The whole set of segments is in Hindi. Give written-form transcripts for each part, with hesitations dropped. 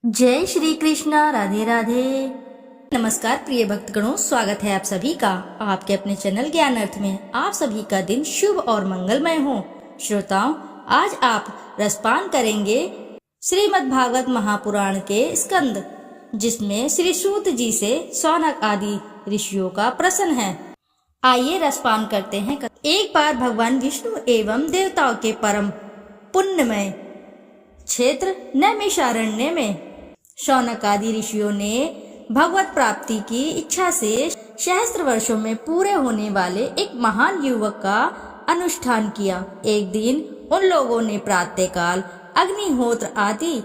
जय श्री कृष्णा। राधे राधे। नमस्कार प्रिय भक्तगणों, स्वागत है आप सभी का आपके अपने चैनल ज्ञान अर्थ में। आप सभी का दिन शुभ और मंगलमय हो। श्रोताओं, आज आप रसपान करेंगे श्रीमद् भागवत महापुराण के स्कंद, जिसमें श्री सूत जी से शौनक आदि ऋषियों का प्रश्न है। आइए रसपान करते हैं। एक बार भगवान विष्णु एवं देवताओं के परम पुण्यमय क्षेत्र नैमिषारण्य में शौनक आदि ऋषियों ने भगवत प्राप्ति की इच्छा से सहस्त्र वर्षों में पूरे होने वाले एक महान युवक का अनुष्ठान किया। एक दिन उन लोगों ने प्रातःकाल अग्निहोत्र आदि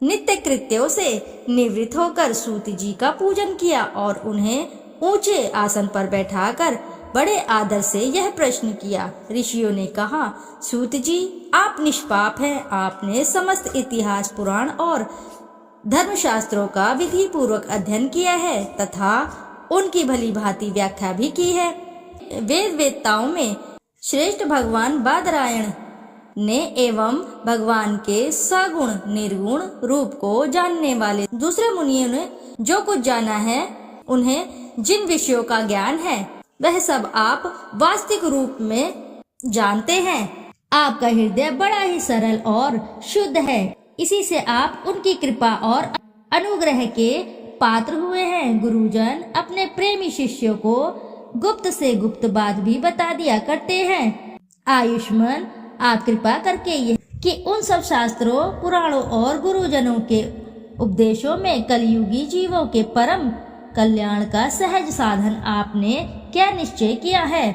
नित्य कृत्यों से निवृत्त होकर सूत जी का पूजन किया और उन्हें ऊंचे आसन पर बैठाकर बड़े आदर से यह प्रश्न किया। ऋषियों ने कहा, सूत जी, आप निष्पाप हैं। आपने समस्त इतिहास, पुराण और धर्मशास्त्रों का विधि पूर्वक अध्ययन किया है तथा उनकी भली भांति व्याख्या भी की है। वेद वेत्ताओं में श्रेष्ठ भगवान बादरायण ने एवं भगवान के सगुण निर्गुण रूप को जानने वाले दूसरे मुनियों ने जो कुछ जाना है, उन्हें जिन विषयों का ज्ञान है, वह सब आप वास्तविक रूप में जानते हैं। आपका हृदय बड़ा ही सरल और शुद्ध है। इसी से आप उनकी कृपा और अनुग्रह के पात्र हुए हैं। गुरुजन अपने प्रेमी शिष्यों को गुप्त से गुप्त बात भी बता दिया करते हैं। आयुष्मान, आप कृपा करके ये कि उन सब शास्त्रों, पुराणों और गुरुजनों के उपदेशों में कलयुगी जीवों के परम कल्याण का सहज साधन आपने क्या निश्चय किया है।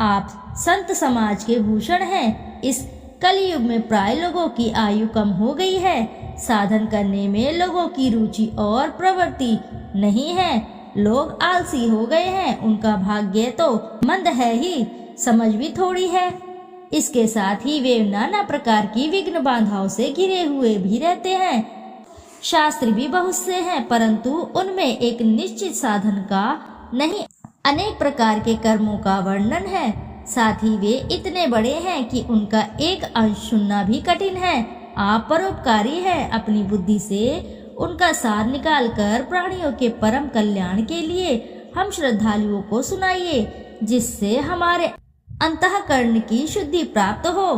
आप संत समाज के भूषण हैं। इस कलयुग में प्राय लोगों की आयु कम हो गई है। साधन करने में लोगों की रुचि और प्रवृत्ति नहीं है। लोग आलसी हो गए हैं। उनका भाग्य तो मंद है ही, समझ भी थोड़ी है। इसके साथ ही वे नाना प्रकार की विघ्न बाधाओं से घिरे हुए भी रहते हैं। शास्त्र भी बहुत से हैं, परंतु उनमें एक निश्चित साधन का नहीं, अनेक प्रकार के कर्मों का वर्णन है। साथ ही वे इतने बड़े हैं कि उनका एक अंश सुनना भी कठिन है। आप परोपकारी हैं। अपनी बुद्धि से उनका सार निकालकर प्राणियों के परम कल्याण के लिए हम श्रद्धालुओं को सुनाइए, जिससे हमारे अंतःकरण की शुद्धि प्राप्त हो।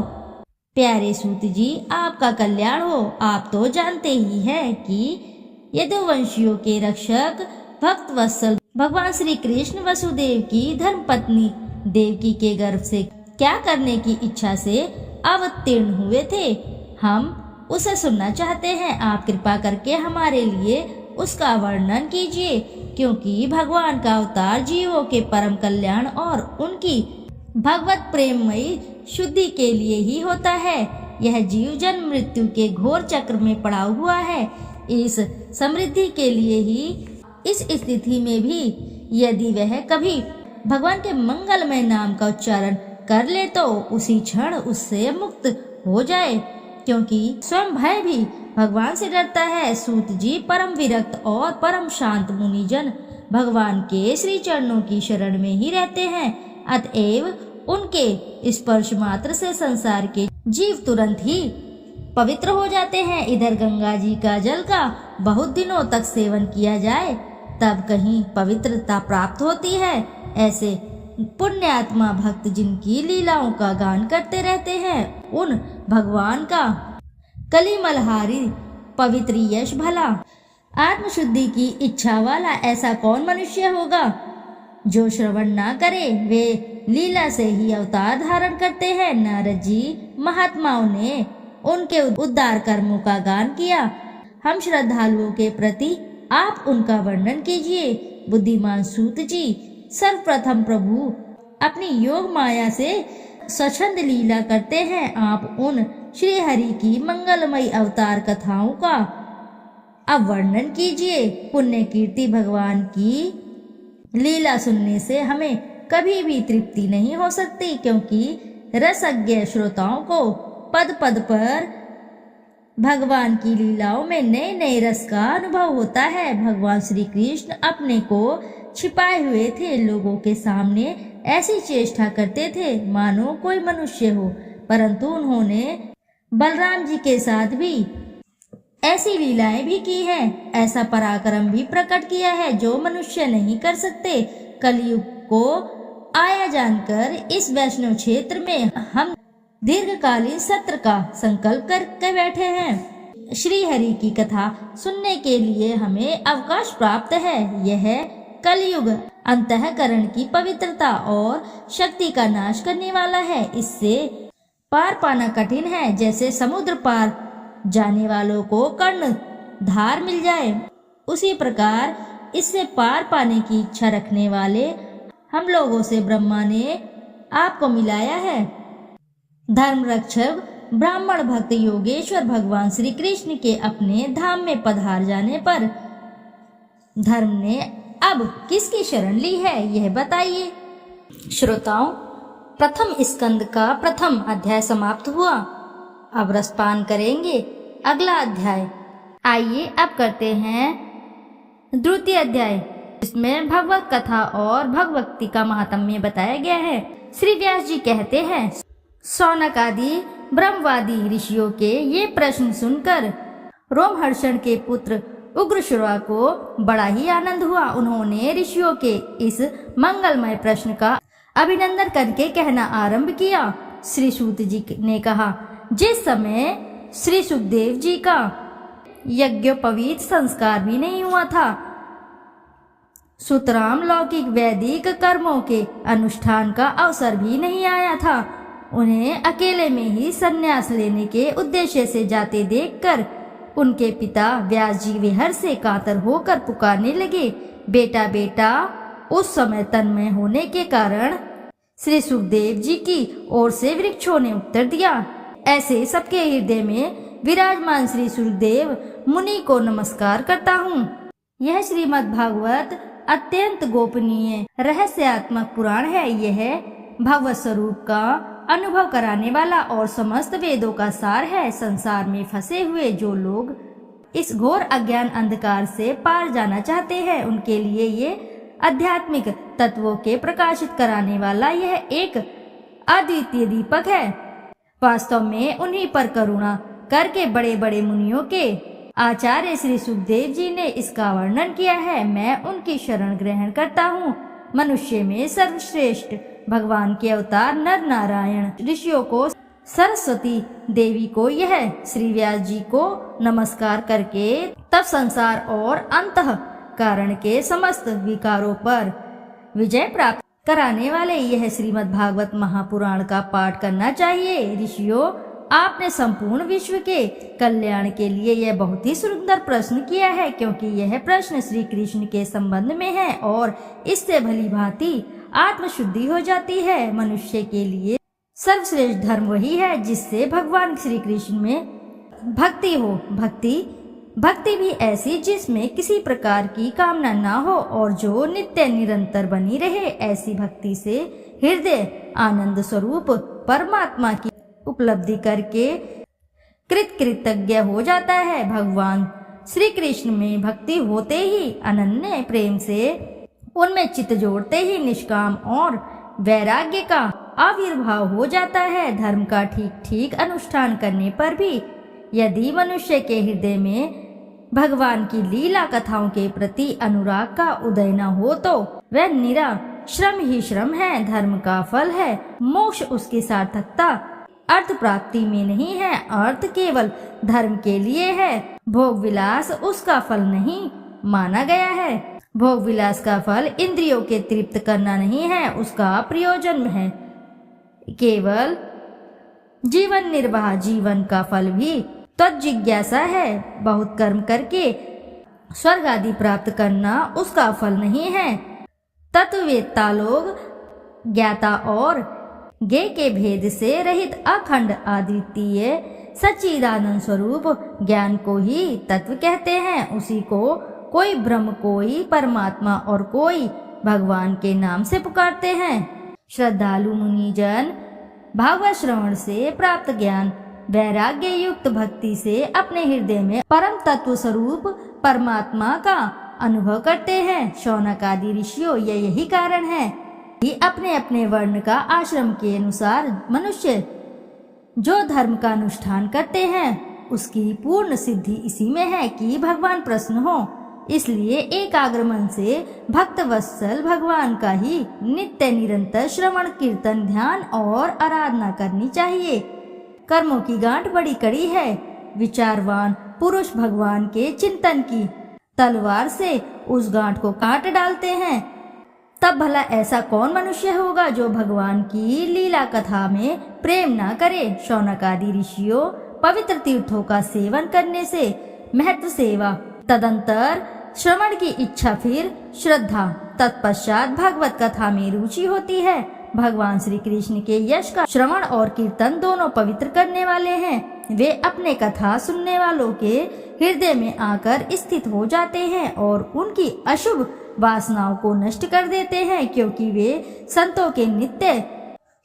प्यारे सूत जी, आपका कल्याण हो। आप तो जानते ही हैं कि यदुवंशियों के रक्षक भक्त वत्सल भगवान श्री कृष्ण वसुदेव की धर्मपत्नी देवकी के गर्भ से क्या करने की इच्छा से अवतीर्ण हुए थे। हम उसे सुनना चाहते हैं। आप कृपा करके हमारे लिए उसका वर्णन कीजिए, क्योंकि भगवान का अवतार जीवों के परम कल्याण और उनकी भगवत प्रेममयी शुद्धि के लिए ही होता है। यह जीव जन्म मृत्यु के घोर चक्र में पड़ा हुआ है। इस समृद्धि के लिए ही इस स्थिति में भी यदि वह कभी भगवान के मंगलमय नाम का उच्चारण कर ले तो उसी क्षण उससे मुक्त हो जाए, क्योंकि स्वयं भय भी भगवान से डरता है। सूत जी परम विरक्त और परम शांत मुनिजन भगवान के श्री चरणों की शरण में ही रहते हैं। अतएव उनके स्पर्श मात्र से संसार के जीव तुरंत ही पवित्र हो जाते हैं। इधर गंगा जी का जल का बहुत दिनों तक सेवन किया जाए तब कहीं पवित्रता प्राप्त होती है। ऐसे पुण्यात्मा भक्त जिनकी लीलाओं का गान करते रहते हैं, उन भगवान का कलिमलहारी पवित्र यश भला। आत्मशुद्धि की इच्छा वाला ऐसा कौन मनुष्य होगा जो श्रवण ना करे। वे लीला से ही अवतार धारण करते हैं। नारद जी महात्माओं ने उनके उद्धार कर्मों का गान किया। हम श्रद्धालुओं के प्रति आप उनका वर्णन कीजिए। बुद्धिमान सूत जी, सर्वप्रथम प्रभु अपनी योग माया से स्वच्छंद लीला करते हैं। आप उन श्री हरि की मंगलमयी अवतार कथाओं का अब वर्णन कीजिए। पुण्य कीर्ति भगवान की लीला सुनने से हमें कभी भी तृप्ति नहीं हो सकती, क्योंकि रसज्ञ श्रोताओं को पद पद पर भगवान की लीलाओं में नए नए रस का अनुभव होता है। भगवान श्री कृष्ण अपने को छिपाए हुए थे। लोगों के सामने ऐसी चेष्टा करते थे मानो कोई मनुष्य हो, परंतु उन्होंने बलराम जी के साथ भी ऐसी लीलाएं भी की हैं, ऐसा पराक्रम भी प्रकट किया है जो मनुष्य नहीं कर सकते। कलयुग को आया जानकर इस वैष्णव क्षेत्र में हम दीर्घकालीन सत्र का संकल्प करके बैठे हैं। श्री हरि की कथा सुनने के लिए हमें अवकाश प्राप्त है। यह कलयुग अंतःकरण की पवित्रता और शक्ति का नाश करने वाला है। इससे पार पाना कठिन है। जैसे समुद्र पार जाने वालों को कर्ण धार मिल जाए, उसी प्रकार इससे पार पाने की इच्छा रखने वाले हम लोगों से ब्रह्मा ने आपको मिलाया है। धर्म रक्षक ब्राह्मण भक्त योगेश्वर भगवान श्री कृष्ण के अपने धाम में पधार जाने पर धर्म ने अब किसकी शरण ली है, यह बताइए। श्रोताओं, प्रथम स्कंद का प्रथम अध्याय समाप्त हुआ। अब रसपान करेंगे अगला अध्याय। आइए अब करते हैं द्वितीय अध्याय, इसमें भगवत कथा और भगवती का महात्म्य बताया गया है। श्री व्यास जी कहते हैं, शौनक आदि ब्रह्मवादी ऋषियों के ये प्रश्न सुनकर रोमहर्षण के पुत्र उग्रश्रवा को बड़ा ही आनंद हुआ। उन्होंने ऋषियों के इस मंगलमय प्रश्न का अभिनंदन करके कहना आरंभ किया। श्री सूत जी ने कहा, जिस समय श्री सुखदेव जी का यज्ञोपवीत संस्कार भी नहीं हुआ था, सुतराम लौकिक वैदिक कर्मों के अनुष्ठान का अवसर भी नहीं आया था। उन्हें अकेले में ही संन्यास लेने के उद्देश्य से जाते देखकर उनके पिता व्यास जी विहर से कातर होकर पुकारने लगे, बेटा बेटा। उस समय तन्मय होने के कारण श्री सुखदेव जी की ओर से वृक्षों ने उत्तर दिया, ऐसे सबके हृदय में विराजमान श्री सुखदेव मुनि को नमस्कार करता हूँ। यह श्रीमद् भागवत अत्यंत गोपनीय रहस्यात्मक पुराण है। यह भगवत स्वरूप का अनुभव कराने वाला और समस्त वेदों का सार है। संसार में फंसे हुए जो लोग इस घोर अज्ञान अंधकार से पार जाना चाहते हैं, उनके लिए ये आध्यात्मिक तत्वों के प्रकाशित कराने वाला यह एक अद्वितीय दीपक है। वास्तव में उन्हीं पर करुणा करके बड़े बड़े मुनियों के आचार्य श्री सुखदेव जी ने इसका वर्णन किया है। मैं उनकी शरण ग्रहण करता हूँ। मनुष्य में सर्वश्रेष्ठ भगवान के अवतार नर नारायण ऋषियों को, सरस्वती देवी को, यह श्री व्यास जी को नमस्कार करके तब संसार और अंतः कारण के समस्त विकारों पर विजय प्राप्त कराने वाले यह श्रीमद् भागवत महापुराण का पाठ करना चाहिए। ऋषियों, आपने संपूर्ण विश्व के कल्याण के लिए यह बहुत ही सुंदर प्रश्न किया है, क्योंकि यह प्रश्न श्री कृष्ण के संबंध में है और इससे भली भांति आत्मशुद्धि हो जाती है। मनुष्य के लिए सर्वश्रेष्ठ धर्म वही है जिससे भगवान श्री कृष्ण में भक्ति हो। भक्ति भी ऐसी जिसमें किसी प्रकार की कामना ना हो और जो नित्य निरंतर बनी रहे। ऐसी भक्ति से हृदय आनंद स्वरूप परमात्मा की उपलब्धि करके कृतज्ञ हो जाता है। भगवान श्री कृष्ण में भक्ति होते ही अनन्य प्रेम से उनमें चित्त जोड़ते ही निष्काम और वैराग्य का आविर्भाव हो जाता है। धर्म का ठीक अनुष्ठान करने पर भी यदि मनुष्य के हृदय में भगवान की लीला कथाओं के प्रति अनुराग का उदय न हो तो वह निरा श्रम ही श्रम है। धर्म का फल है मोक्ष, उसकी सार्थकता अर्थ प्राप्ति में नहीं है। अर्थ केवल धर्म के लिए है, भोग विलास उसका फल नहीं माना गया है। भोग विलास का फल इंद्रियों के तृप्त करना नहीं है, उसका प्रयोजन है केवल जीवन निर्वाह। जीवन का फल भी तज्जिज्ञासा है। बहुत कर्म करके स्वर्ग आदि प्राप्त करना उसका फल नहीं है। तत्ववेत्ता लोग ज्ञाता और ज्ञ के भेद से रहित अखंड अद्वितीय सच्चिदानंद स्वरूप ज्ञान को ही तत्व कहते हैं। उसी को कोई ब्रह्म, कोई परमात्मा और कोई भगवान के नाम से पुकारते हैं। श्रद्धालु मुनिजन भागवत श्रवण से प्राप्त ज्ञान वैराग्य युक्त भक्ति से अपने हृदय में परम तत्व स्वरूप परमात्मा का अनुभव करते हैं। शौनक आदि ऋषियों, यही कारण है कि अपने अपने वर्ण का आश्रम के अनुसार मनुष्य जो धर्म का अनुष्ठान करते हैं उसकी पूर्ण सिद्धि इसी में है कि भगवान प्रसन्न हो। इसलिए एकाग्र मन से भक्त वत्सल भगवान का ही नित्य निरंतर श्रवण कीर्तन ध्यान और आराधना करनी चाहिए। कर्मों की गांठ बड़ी कड़ी है। विचारवान पुरुष भगवान के चिंतन की तलवार से उस गांठ को काट डालते हैं। तब भला ऐसा कौन मनुष्य होगा जो भगवान की लीला कथा में प्रेम ना करे। शौनक आदि ऋषियों पवित्र तीर्थों का सेवन करने से महत्व सेवा, तदंतर श्रवण की इच्छा, फिर श्रद्धा, तत्पश्चात भगवत कथा में रुचि होती है। भगवान श्री कृष्ण के यश का श्रवण और कीर्तन दोनों पवित्र करने वाले हैं। वे अपने कथा सुनने वालों के हृदय में आकर स्थित हो जाते हैं और उनकी अशुभ वासनाओं को नष्ट कर देते हैं, क्योंकि वे संतों के नित्य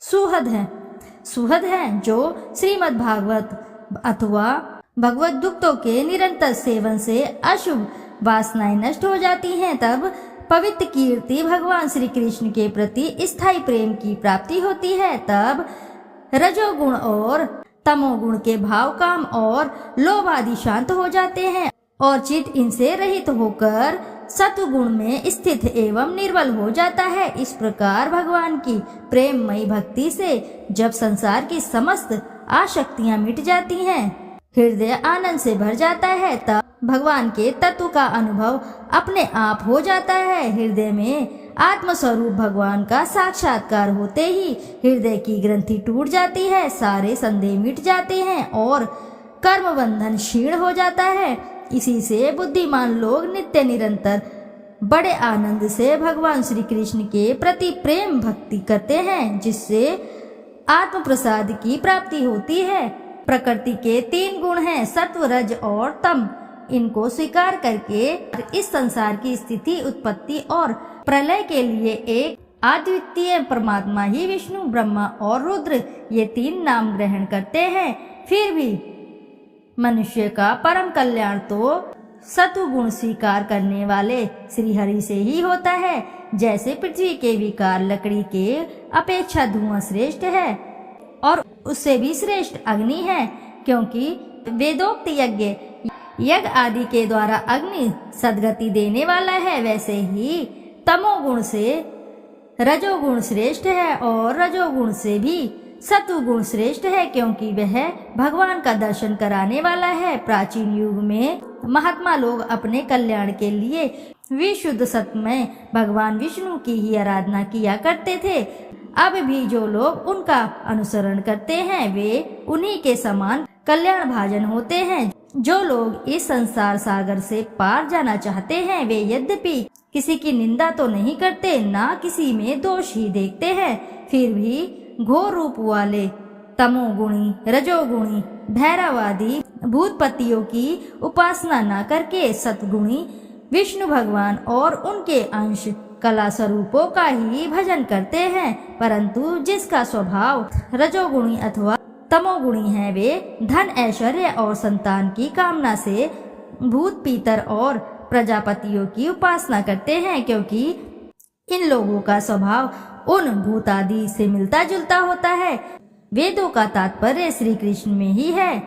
सुहृद हैं जो श्रीमद् भागवत अथवा भगवत दुक्तों के निरंतर सेवन से अशुभ वासनाएं नष्ट हो जाती हैं। तब पवित्र कीर्ति भगवान श्री कृष्ण के प्रति स्थायी प्रेम की प्राप्ति होती है। तब रजोगुण और तमोगुण के भाव, काम और लोभ आदि शांत हो जाते हैं और चित्त इनसे रहित होकर सत्वगुण में स्थित एवं निर्बल हो जाता है। इस प्रकार भगवान की प्रेममयी भक्ति से जब संसार की समस्त आसक्तियां मिट जाती हैं, हृदय आनंद से भर जाता है, तब भगवान के तत्व का अनुभव अपने आप हो जाता है। हृदय में आत्मस्वरूप भगवान का साक्षात्कार होते ही हृदय की ग्रंथि टूट जाती है, सारे संदेह मिट जाते हैं और कर्म बंधन क्षीण हो जाता है। इसी से बुद्धिमान लोग नित्य निरंतर बड़े आनंद से भगवान श्री कृष्ण के प्रति प्रेम भक्ति करते हैं, जिससे आत्म प्रसाद की प्राप्ति होती है। प्रकृति के 3 गुण हैं, सत्व, रज और तम। इनको स्वीकार करके इस संसार की स्थिति, उत्पत्ति और प्रलय के लिए एक अद्वितीय परमात्मा ही विष्णु, ब्रह्मा और रुद्र ये 3 नाम ग्रहण करते हैं। फिर भी मनुष्य का परम कल्याण तो सत्व गुण स्वीकार करने वाले श्री हरि से ही होता है। जैसे पृथ्वी के विकार लकड़ी के अपेक्षा धुआं श्रेष्ठ है और उससे भी श्रेष्ठ अग्नि है, क्योंकि वेदोक्त यज्ञ आदि के द्वारा अग्नि सद्गति देने वाला है। वैसे ही तमोगुण से रजोगुण श्रेष्ठ है और रजोगुण से भी सत्वगुण श्रेष्ठ है, क्योंकि वह भगवान का दर्शन कराने वाला है। प्राचीन युग में महात्मा लोग अपने कल्याण के लिए विशुद्ध सत्य में भगवान विष्णु की ही आराधना किया करते थे। अब भी जो लोग उनका अनुसरण करते हैं वे उन्हीं के समान कल्याण भाजन होते हैं। जो लोग इस संसार सागर से पार जाना चाहते हैं वे यद्यपि किसी की निंदा तो नहीं करते, ना किसी में दोष ही देखते हैं, फिर भी घोर रूप वाले तमोगुणी, रजोगुणी, भैरवादी भूतपतियों की उपासना न करके सतगुणी विष्णु भगवान और उनके अंश कला स्वरूपों का ही भजन करते हैं। परंतु जिसका स्वभाव रजोगुणी अथवा तमोगुणी है वे धन, ऐश्वर्य और संतान की कामना से भूत, पीतर और प्रजापतियों की उपासना करते हैं, क्योंकि इन लोगों का स्वभाव उन भूत आदि से मिलता जुलता होता है। वेदों का तात्पर्य श्री कृष्ण में ही है,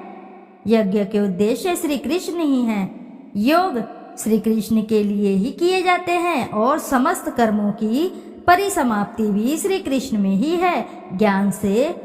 यज्ञ के उद्देश्य श्री कृष्ण ही हैं, योग श्री कृष्ण के लिए ही किए जाते हैं और समस्त कर्मों की परिसमाप्ति भी श्री कृष्ण में ही है। ज्ञान से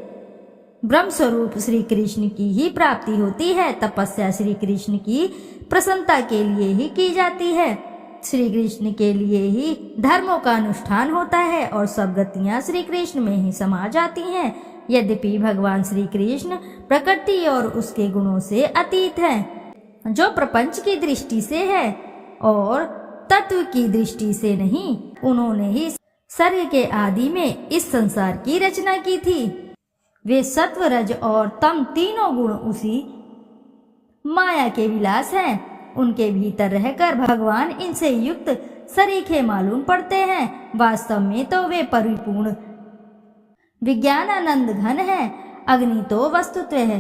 ब्रह्म स्वरूप श्री कृष्ण की ही प्राप्ति होती है। तपस्या श्री कृष्ण की प्रसन्नता के लिए ही की जाती है, श्री कृष्ण के लिए ही धर्मों का अनुष्ठान होता है और सब गतियां श्री कृष्ण में ही समा जाती हैं। यद्यपि भगवान श्री कृष्ण प्रकृति और उसके गुणों से अतीत हैं, जो प्रपंच की दृष्टि से है और तत्व की दृष्टि से नहीं। उन्होंने ही सर्ग के आदि में इस संसार की रचना की थी। वे सत्व, रज और तम तीनों गुण उसी माया के विलास हैं। उनके भीतर रहकर भगवान इनसे युक्त सरीखे मालूम पड़ते हैं। वास्तव में तो वे परिपूर्ण विज्ञानानंद घन है। अग्नि तो वस्तुतः है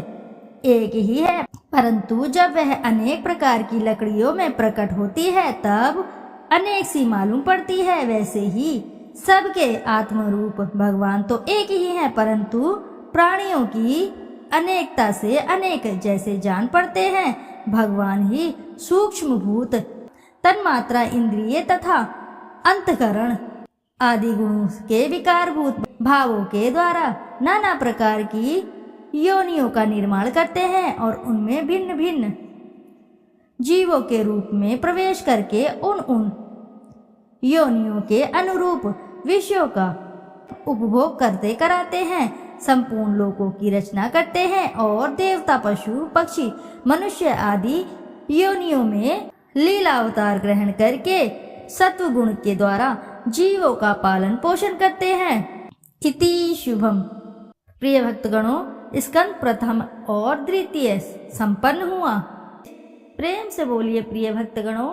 एक ही है, परंतु जब वह अनेक प्रकार की लकड़ियों में प्रकट होती है तब अनेक सी मालूम पड़ती है। वैसे ही सबके आत्मरूप भगवान तो एक ही है, परंतु प्राणियों की अनेकता से अनेक जैसे जान पड़ते हैं। भगवान ही सूक्ष्म भूत, तन्मात्रा, इंद्रिय तथा अंतकरण आदि गुणों के विकारभूत भावों के द्वारा नाना प्रकार की योनियों का निर्माण करते हैं और उनमें भिन्न भिन्न जीवों के रूप में प्रवेश करके उन योनियों के अनुरूप विषयों का उपभोग करते कराते हैं, संपूर्ण लोकों की रचना करते हैं और देवता, पशु, पक्षी, मनुष्य आदि योनियों में लीला अवतार ग्रहण करके सत्व गुण के द्वारा जीवों का पालन पोषण करते हैं। इति शुभम। प्रिय भक्तगणों, स्कंद प्रथम और द्वितीय संपन्न हुआ। प्रेम से बोलिए प्रिय भक्तगणों,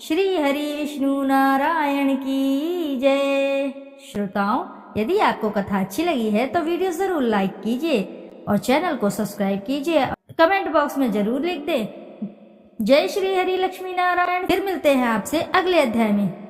श्री हरि विष्णु नारायण की जय। श्रोताओं, यदि आपको कथा अच्छी लगी है तो वीडियो जरूर लाइक कीजिए और चैनल को सब्सक्राइब कीजिए। कमेंट बॉक्स में जरूर लिख दें जय श्री हरि लक्ष्मी नारायण। फिर मिलते हैं आपसे अगले अध्याय में।